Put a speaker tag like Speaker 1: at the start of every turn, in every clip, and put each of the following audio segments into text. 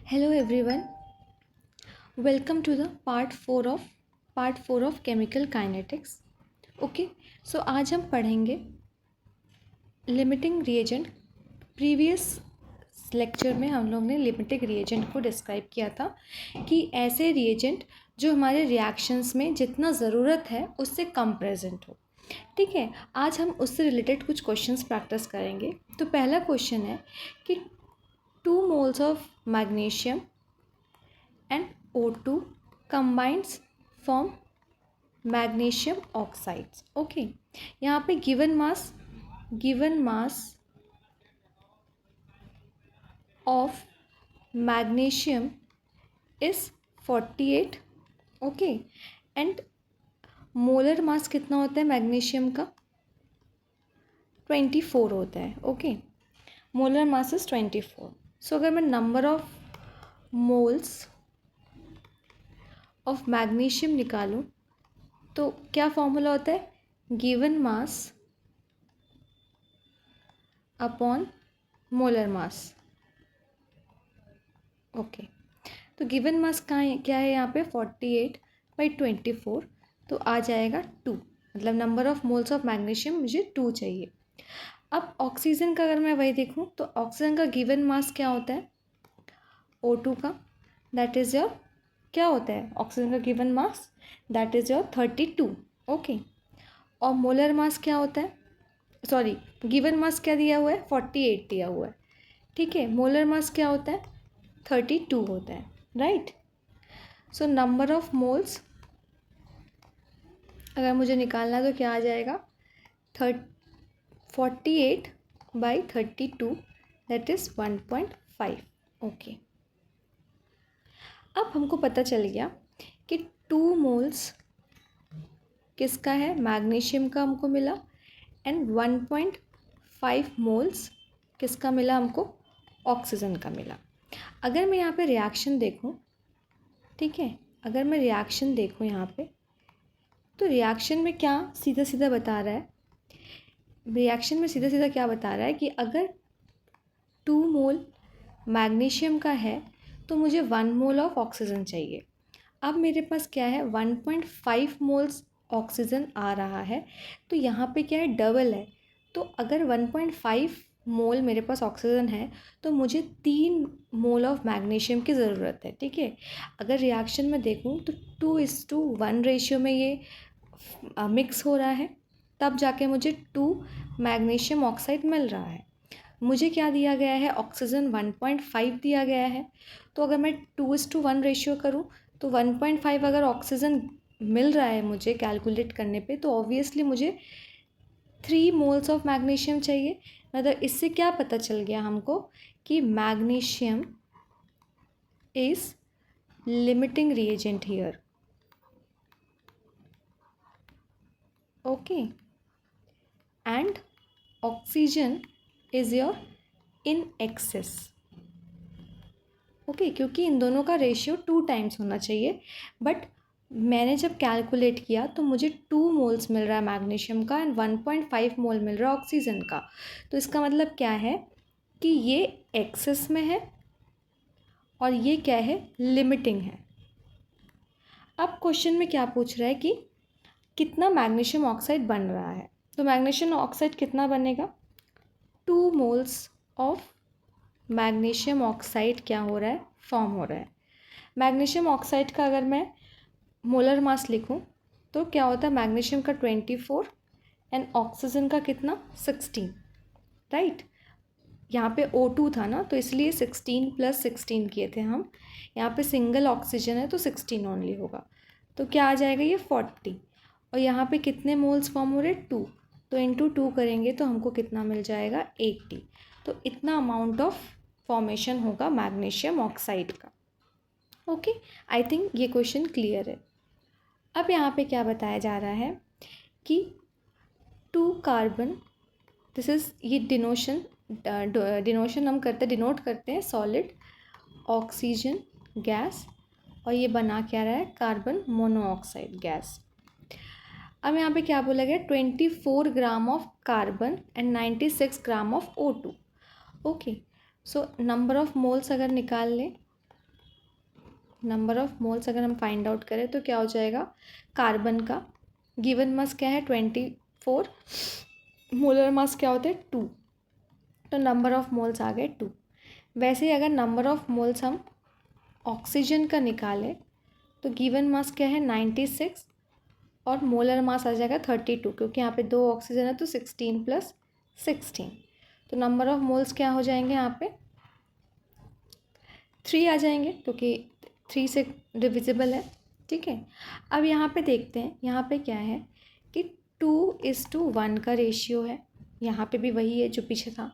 Speaker 1: Hello everyone, welcome to the part 4 of chemical kinetics. Okay so आज हम पढ़ेंगे limiting reagent. Previous lecture में हम लोग ने लिमिटिंग रिएजेंट को डिस्क्राइब किया था कि ऐसे रिएजेंट जो हमारे रिएक्शंस में जितना ज़रूरत है उससे कम प्रेजेंट हो. ठीक है, आज हम उससे रिलेटेड कुछ क्वेश्चंस प्रैक्टिस करेंगे. तो पहला क्वेश्चन है कि 2 moles of magnesium and O2 combines form magnesium oxides. Okay, यहाँ पे given mass of magnesium is 48. Okay, and molar mass कितना होता है मैग्नीशियम का 24 होता है. Okay, molar mass is 24. सो अगर मैं number of moles of magnesium निकालूं तो क्या फॉर्मूला होता है, given mass upon molar mass. Okay, तो गिवन मास कहाँ है, क्या है यहाँ पे 48/24, तो आ जाएगा 2. मतलब number of moles of magnesium मुझे 2 चाहिए. अब ऑक्सीजन का अगर मैं वही देखूँ तो ऑक्सीजन का गिवन मास क्या होता है O2 का, दैट इज़ योर क्या होता है ऑक्सीजन का given mass, that is your 32. Okay, और मोलर मास क्या होता है, सॉरी गिवन मास क्या दिया हुआ है 48 दिया हुआ है. ठीक है, मोलर मास क्या होता है 32 होता है. Right, so number of moles अगर मुझे निकालना है तो क्या आ जाएगा 48/32, दैट इज़ 1.5. ओके, अब हमको पता चल गया कि 2 मोल्स किसका है मैग्नीशियम का हमको मिला एंड 1.5 मोल्स किसका मिला हमको ऑक्सीजन का मिला. अगर मैं यहाँ पे रिएक्शन देखूँ, ठीक है, अगर मैं रिएक्शन देखूँ यहाँ पे तो रिएक्शन में क्या सीधा सीधा बता रहा है, रिएक्शन में सीधा सीधा क्या बता रहा है कि अगर 2 मोल मैग्नीशियम का है तो मुझे 1 मोल ऑफ ऑक्सीजन चाहिए. अब मेरे पास क्या है 1.5 मोल्स ऑक्सीजन आ रहा है, तो यहाँ पे क्या है डबल है. तो अगर 1.5 मोल मेरे पास ऑक्सीजन है तो मुझे 3 मोल ऑफ मैग्नीशियम की ज़रूरत है. ठीक है, अगर रिएक्शन में देखूँ तो 2:1 रेशियो में ये मिक्स हो रहा है, तब जाके मुझे 2 मैग्नीशियम ऑक्साइड मिल रहा है. मुझे क्या दिया गया है ऑक्सीजन 1.5 दिया गया है. तो अगर मैं 2:1 रेशियो करूँ तो 1.5 अगर ऑक्सीजन मिल रहा है मुझे कैलकुलेट करने पे, तो ऑब्वियसली मुझे 3 मोल्स ऑफ मैग्नीशियम चाहिए. मतलब इससे क्या पता चल गया हमको कि magnesium is limiting reagent here. Okay, and oxygen is your in excess. Okay, क्योंकि इन दोनों का रेशियो 2 टाइम्स होना चाहिए, बट मैंने जब कैलकुलेट किया तो मुझे 2 मोल्स मिल रहा है मैग्नीशियम का एंड 1.5 मोल मिल रहा है ऑक्सीजन का. तो इसका मतलब क्या है कि ये एक्सेस में है और ये क्या है लिमिटिंग है. अब क्वेश्चन में क्या पूछ रहा है कि कितना मैग्नीशियम ऑक्साइड बन रहा है. तो मैग्नीशियम ऑक्साइड कितना बनेगा 2 मोल्स ऑफ मैग्नीशियम ऑक्साइड क्या हो रहा है फॉर्म हो रहा है. मैग्नीशियम ऑक्साइड का अगर मैं मोलर मास लिखूं तो क्या होता है मैग्नीशियम का 24 एंड ऑक्सीजन का कितना 16. राइट, यहाँ पे O2 था ना तो इसलिए 16 + 16 किए थे हम. यहाँ पे सिंगल ऑक्सीजन है तो 16 ओनली होगा. तो क्या आ जाएगा ये 40. और यहाँ पे कितने मोल्स फॉर्म हो रहे 2, तो इंटू 2 करेंगे तो हमको कितना मिल जाएगा 80. तो इतना अमाउंट ऑफ फॉर्मेशन होगा मैग्नीशियम ऑक्साइड का. ओके, आई थिंक ये क्वेश्चन क्लियर है. अब यहाँ पे क्या बताया जा रहा है कि 2 कार्बन, दिस इज़ ये डिनोशन हम करते डिनोट करते हैं सॉलिड ऑक्सीजन गैस, और ये बना क्या रहा है कार्बन मोनोऑक्साइड गैस. अब यहाँ पे क्या बोला गया 24 gram of carbon and 96 gram of O2. Okay, so number of moles अगर निकाल लें नंबर ऑफ मोल्स अगर हम फाइंड आउट करें तो क्या हो जाएगा, कार्बन का गिवन मास क्या है 24, मोलर मास क्या होता है 2, तो नंबर ऑफ मोल्स आ गए 2। वैसे ही अगर नंबर ऑफ मोल्स हम ऑक्सीजन का निकालें तो गिवन मास क्या है 96 और मोलर मास आ जाएगा 32, क्योंकि यहाँ पे 2 ऑक्सीजन है तो 16 + 16, तो नंबर ऑफ मोल्स क्या हो जाएंगे यहाँ पे 3 आ जाएंगे, क्योंकि 3 से डिविजिबल है। ठीक है, अब यहाँ पे देखते हैं, यहाँ पे क्या है कि 2:1 का रेशियो है, यहाँ पे भी वही है जो पीछे था,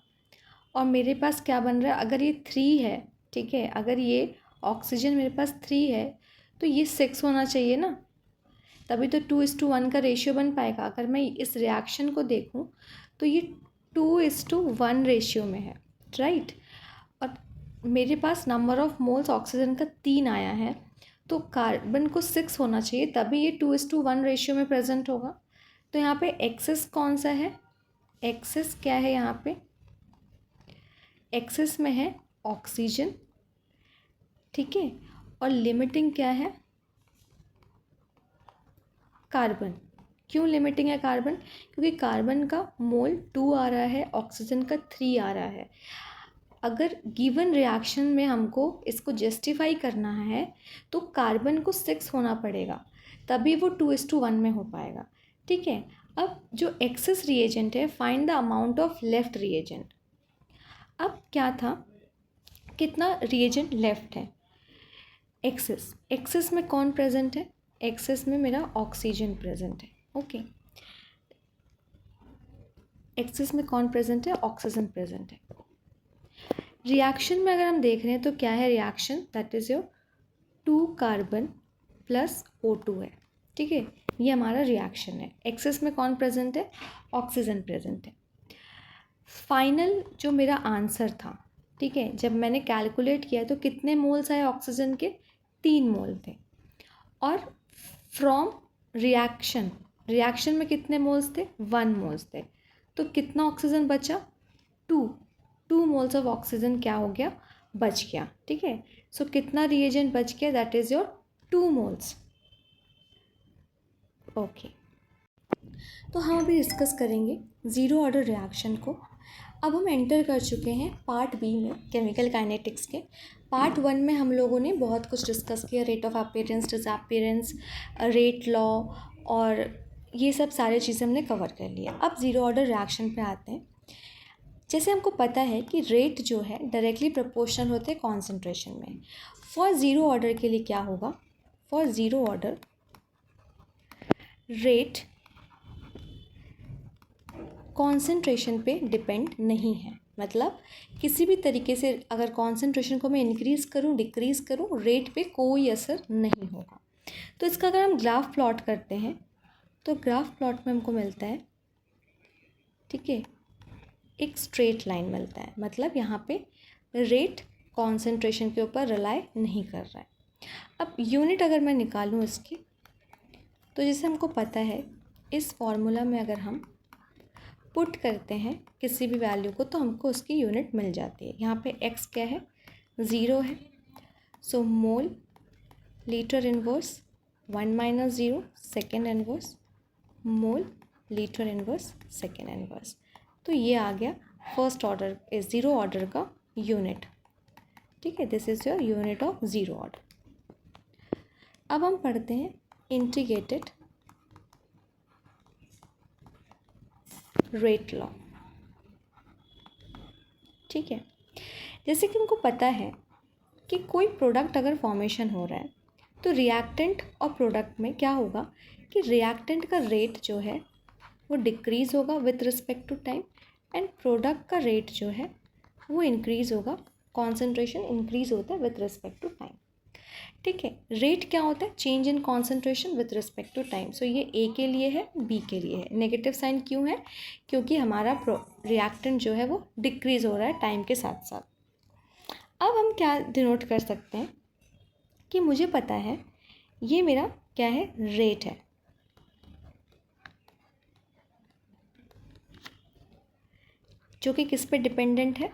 Speaker 1: और मेरे पास क्या बन रहा है, अगर ये 3 है, ठीक है, अगर ये ऑक्सीजन मेरे पास 3 है तो ये 6 होना चाहिए ना, तभी तो 2:1 का रेशियो बन पाएगा। अगर मैं इस रिएक्शन को देखूं तो ये 2:1 रेशियो में है, राइट। और मेरे पास नंबर ऑफ मोल्स ऑक्सीजन का 3 आया है, तो कार्बन को 6 होना चाहिए, तभी ये 2:1 रेशियो में प्रेजेंट होगा। तो यहाँ पे एक्सेस कौन सा है, एक्सेस क्या है, यहाँ पे एक्सेस में है ऑक्सीजन, ठीक है, और लिमिटिंग क्या है, कार्बन। क्यों लिमिटिंग है कार्बन, क्योंकि कार्बन का मोल 2 आ रहा है, ऑक्सीजन का 3 आ रहा है। अगर गिवन रिएक्शन में हमको इसको जस्टिफाई करना है तो कार्बन को 6 होना पड़ेगा, तभी वो 2:1 में हो पाएगा। ठीक है, अब जो एक्सेस रिएजेंट है, find the amount of left reagent. अब क्या था, कितना रिएजेंट लेफ्ट है, एक्सेस, एक्सेस में कौन प्रेजेंट है, एक्सेस में मेरा ऑक्सीजन प्रेजेंट है। ओके, एक्सेस में कौन प्रेजेंट है, ऑक्सीजन प्रेजेंट है। रिएक्शन में अगर हम देख रहे हैं तो क्या है reaction, that is your 2 carbon + O2 है। ठीक है, ये हमारा रिएक्शन है। एक्सेस में कौन प्रेजेंट है, ऑक्सीजन प्रेजेंट है। फाइनल जो मेरा आंसर था, ठीक है, जब मैंने कैलकुलेट किया तो कितने मोल्स आए ऑक्सीजन के, 3 मोल थे। और फ्रॉम रिएक्शन, रिएक्शन में कितने मोल्स थे, 1 मोल्स थे, तो कितना ऑक्सीजन बचा, 2 मोल्स ऑफ ऑक्सीजन क्या हो गया, बच गया। ठीक है, सो कितना रिएजेंट बच गया, that is your 2 moles. Okay, तो हम अभी डिस्कस करेंगे ज़ीरो ऑर्डर रिएक्शन को। अब हम एंटर कर चुके हैं पार्ट बी में, केमिकल काइनेटिक्स के। पार्ट 1 में हम लोगों ने बहुत कुछ डिस्कस किया, rate of appearance, disappearance, rate law, और ये सब सारी चीज़ें हमने कवर कर लिया। अब ज़ीरो ऑर्डर रिएक्शन पे आते हैं। जैसे हमको पता है कि रेट जो है डायरेक्टली प्रोपोर्शनल होते हैं कॉन्सेंट्रेशन में। फॉर ज़ीरो ऑर्डर के लिए क्या होगा, for zero order rate concentration पे डिपेंड नहीं है, मतलब किसी भी तरीके से अगर कॉन्सेंट्रेशन को मैं इंक्रीज़ करूँ डिक्रीज़ करूँ, रेट पे कोई असर नहीं होगा। तो इसका अगर हम ग्राफ प्लॉट करते हैं तो ग्राफ प्लॉट में हमको मिलता है, ठीक है, एक स्ट्रेट लाइन मिलता है, मतलब यहाँ पे रेट कॉन्सेंट्रेशन के ऊपर रिलाई नहीं कर रहा है। अब यूनिट अगर मैं निकालूँ इसकी, तो जैसे हमको पता है इस फॉर्मूला में अगर हम पुट करते हैं किसी भी वैल्यू को तो हमको उसकी यूनिट मिल जाती है। यहाँ पे x क्या है, 0 है, so mole litre inverse 1 - 0 second inverse, mole litre inverse second inverse. तो ये आ गया फर्स्ट ऑर्डर ज़ीरो ऑर्डर का यूनिट। ठीक है, this is your unit of zero order. अब हम पढ़ते हैं इंटीग्रेटेड रेट लॉ। ठीक है, जैसे कि हमको पता है कि कोई प्रोडक्ट अगर फॉर्मेशन हो रहा है तो रिएक्टेंट और प्रोडक्ट में क्या होगा कि रिएक्टेंट का रेट जो है वो डिक्रीज़ होगा with respect to time, and product का रेट जो है वो इंक्रीज़ होगा, कॉन्सेंट्रेशन इंक्रीज़ होता है विथ रिस्पेक्ट टू टाइम। ठीक है, रेट क्या होता है, change in concentration with respect to time. So ये ए के लिए है, बी के लिए है। नेगेटिव साइन क्यों है, क्योंकि हमारा रिएक्टेंट जो है वो डिक्रीज़ हो रहा है टाइम के साथ साथ। अब हम क्या डिनोट कर सकते हैं कि मुझे पता है ये मेरा क्या है, रेट है, जो कि किस पे डिपेंडेंट है,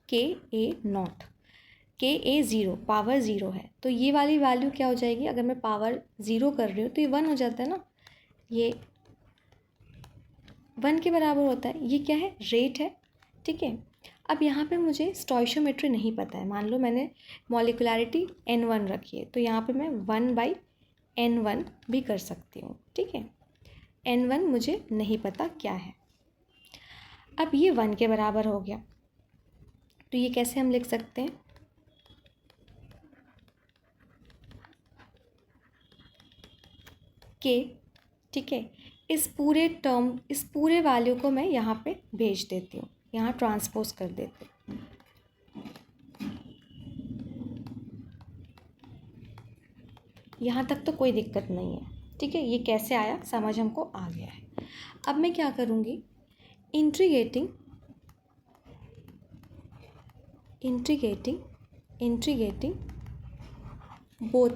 Speaker 1: Ka0। Ka0 पावर 0 है, तो ये वाली वैल्यू क्या हो जाएगी, अगर मैं पावर 0 कर रही हूँ तो ये 1 हो जाता है ना, ये 1 के बराबर होता है। ये क्या है, रेट है, ठीक है। अब यहाँ पे मुझे स्टॉइशियोमेट्री नहीं पता है, मान लो मैंने मॉलिकुलैरिटी N1 रखी है, तो यहाँ पे मैं 1/N1 भी कर सकती हूँ, ठीक है। N1 मुझे नहीं पता क्या है। अब ये 1 के बराबर हो गया, तो ये कैसे हम लिख सकते हैं, K, ठीक है। इस पूरे वैल्यू को मैं यहाँ पे भेज देती हूँ, यहाँ ट्रांसपोज कर देती हूँ। यहाँ तक तो कोई दिक्कत नहीं है, ठीक है। ये कैसे आया समझ हमको आ गया है। अब मैं क्या करूँगी, इंटीग्रेटिंग बोथ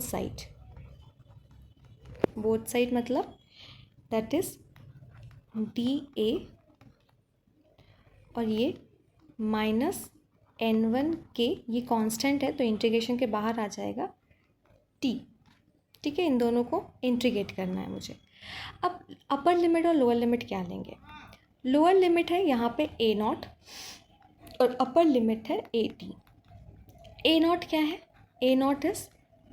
Speaker 1: साइड मतलब दैट इज dA, और ये -N1K, ये कांस्टेंट है तो इंटीग्रेशन के बाहर आ जाएगा T, ठीक है। इन दोनों को इंटीग्रेट करना है मुझे। अब अपर लिमिट और लोअर लिमिट क्या लेंगे, लोअर लिमिट है यहाँ पे A0 और अपर लिमिट है AT। A0 क्या है, A0 इज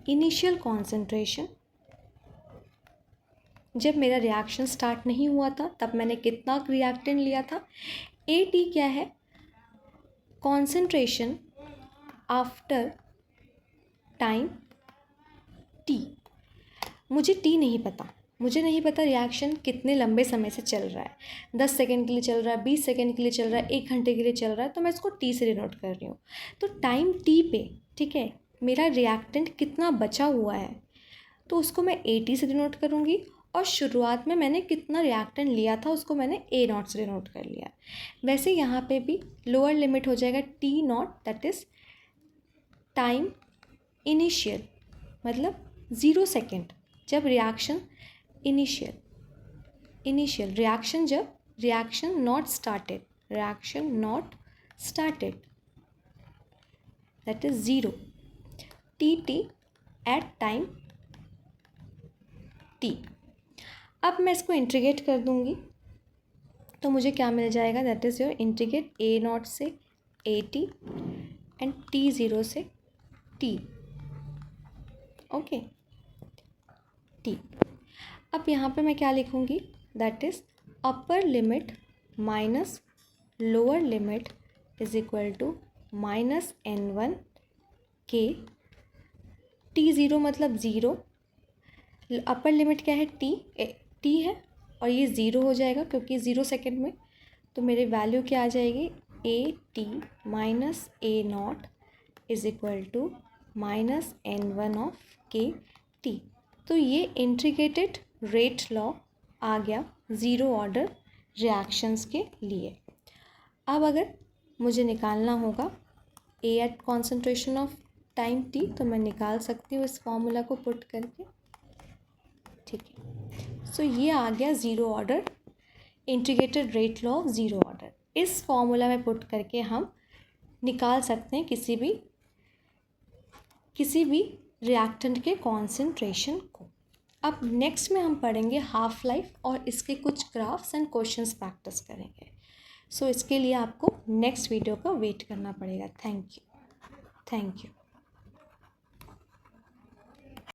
Speaker 1: इनिशियल कॉन्सेंट्रेशन, जब मेरा रिएक्शन स्टार्ट नहीं हुआ था तब मैंने कितना रिएक्टेंट लिया था। AT क्या है, कॉन्सेंट्रेशन आफ्टर टाइम T। मुझे T नहीं पता, मुझे नहीं पता रिएक्शन कितने लंबे समय से चल रहा है, 10 सेकेंड के लिए चल रहा है, 20 सेकेंड के लिए चल रहा है, 1 घंटे के लिए चल रहा है, तो मैं इसको T से डिनोट कर रही हूँ। तो टाइम T पे, ठीक है, मेरा रिएक्टेंट कितना बचा हुआ है तो उसको मैं AT से डिनोट करूँगी, और शुरुआत में मैंने कितना रिएक्टेंट लिया था उसको मैंने A0 से डिनोट कर लिया। वैसे यहाँ पे भी लोअर लिमिट हो जाएगा T0, that is time initial, मतलब 0 सेकेंड, जब reaction initial reaction not started that is 0, TT at time T। अब मैं इसको इंटीग्रेट कर दूंगी तो मुझे क्या मिल जाएगा, that is your integrate A0 से AT एंड T0 से T, ओके T। अब यहाँ पे मैं क्या लिखूँगी, that is upper limit minus lower limit is equal to -N1K, T0 मतलब 0, अपर लिमिट क्या है T है, और ये 0 हो जाएगा क्योंकि 0 सेकेंड में, तो मेरी वैल्यू क्या आ जाएगी, AT minus A0 is equal to -N1K T। तो ये इंटीग्रेटेड रेट लॉ आ गया ज़ीरो ऑर्डर रिएक्शंस के लिए। अब अगर मुझे निकालना होगा A at concentration of time T, तो मैं निकाल सकती हूँ इस फॉर्मूला को पुट करके, ठीक है। सो ये आ गया zero order, integrated rate law of zero order. इस फॉर्मूला में पुट करके हम निकाल सकते हैं किसी भी रिएक्टेंट के कॉन्सेंट्रेशन को। अब नेक्स्ट में हम पढ़ेंगे हाफ लाइफ और इसके कुछ ग्राफ्स एंड क्वेश्चंस प्रैक्टिस करेंगे। सो इसके लिए आपको नेक्स्ट वीडियो का वेट करना पड़ेगा। Thank you.